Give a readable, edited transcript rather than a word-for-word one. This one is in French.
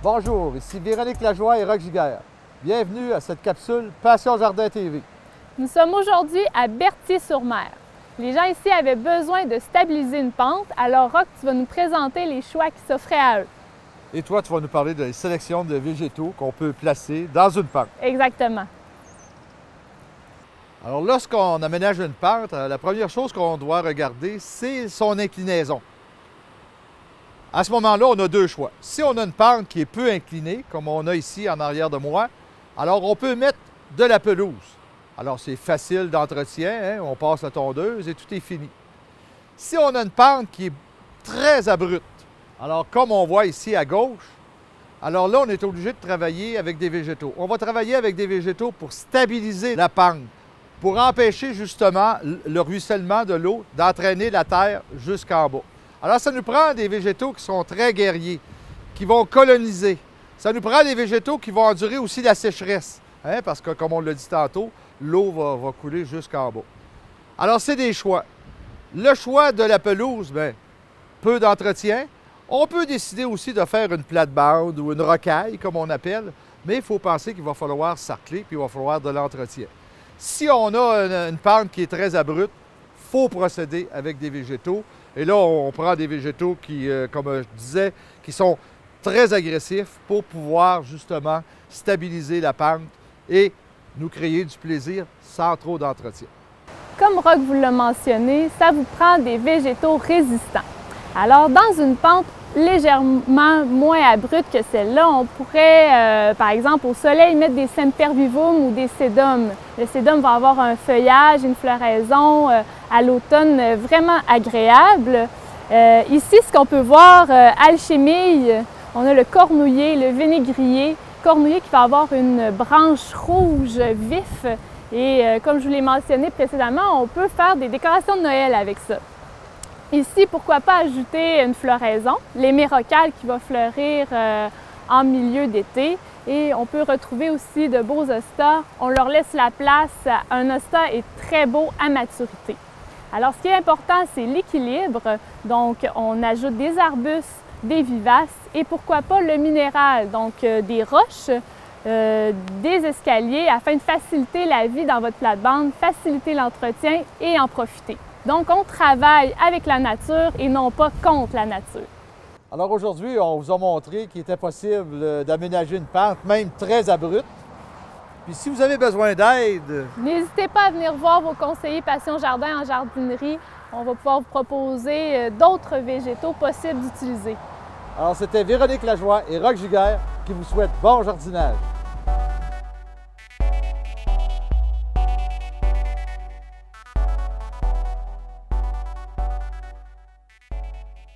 Bonjour, ici Véronique Lajoie et Roch Giguère. Bienvenue à cette capsule Passion Jardin TV. Nous sommes aujourd'hui à Berthier-sur-Mer. Les gens ici avaient besoin de stabiliser une pente, alors Roch, tu vas nous présenter les choix qui s'offraient à eux. Et toi, tu vas nous parler de la sélection de végétaux qu'on peut placer dans une pente. Exactement. Alors, lorsqu'on aménage une pente, la première chose qu'on doit regarder, c'est son inclinaison. À ce moment-là, on a deux choix. Si on a une pente qui est peu inclinée, comme on a ici en arrière de moi, alors on peut mettre de la pelouse. Alors, c'est facile d'entretien, hein? On passe la tondeuse et tout est fini. Si on a une pente qui est très abrupte, alors comme on voit ici à gauche, alors là, on est obligé de travailler avec des végétaux. On va travailler avec des végétaux pour stabiliser la pente, pour empêcher justement le ruissellement de l'eau d'entraîner la terre jusqu'en bas. Alors, ça nous prend des végétaux qui sont très guerriers, qui vont coloniser. Ça nous prend des végétaux qui vont endurer aussi la sécheresse, hein, parce que, comme on l'a dit tantôt, l'eau va couler jusqu'en bas. Alors, c'est des choix. Le choix de la pelouse, bien, peu d'entretien. On peut décider aussi de faire une plate-bande ou une rocaille, comme on appelle, mais il faut penser qu'il va falloir sarcler puis il va falloir de l'entretien. Si on a une pente qui est très abrupte, il faut procéder avec des végétaux. Et là, on prend des végétaux qui, comme je disais, qui sont très agressifs pour pouvoir justement stabiliser la pente et nous créer du plaisir sans trop d'entretien. Comme Roch vous l'a mentionné, ça vous prend des végétaux résistants. Alors, dans une pente légèrement moins abrupte que celle-là, on pourrait, par exemple, au soleil, mettre des sempervivum ou des sédums. Le sédum va avoir un feuillage, une floraison à l'automne vraiment agréable. Ici, ce qu'on peut voir, alchimie, on a le cornouiller, le vénégrier. Cornouiller qui va avoir une branche rouge vif et comme je vous l'ai mentionné précédemment, on peut faire des décorations de Noël avec ça. Ici, pourquoi pas ajouter une floraison, l'hémérocale qui va fleurir en milieu d'été. Et on peut retrouver aussi de beaux hostas. On leur laisse la place. Un hosta est très beau à maturité. Alors, ce qui est important, c'est l'équilibre. Donc, on ajoute des arbustes, des vivaces et pourquoi pas le minéral, donc des roches, des escaliers afin de faciliter la vie dans votre plate-bande, faciliter l'entretien et en profiter. Donc, on travaille avec la nature et non pas contre la nature. Alors aujourd'hui, on vous a montré qu'il était possible d'aménager une pente, même très abrupte. Puis si vous avez besoin d'aide, n'hésitez pas à venir voir vos conseillers Passion Jardin en jardinerie. On va pouvoir vous proposer d'autres végétaux possibles d'utiliser. Alors c'était Véronique Lajoie et Roch Giguère qui vous souhaitent bon jardinage.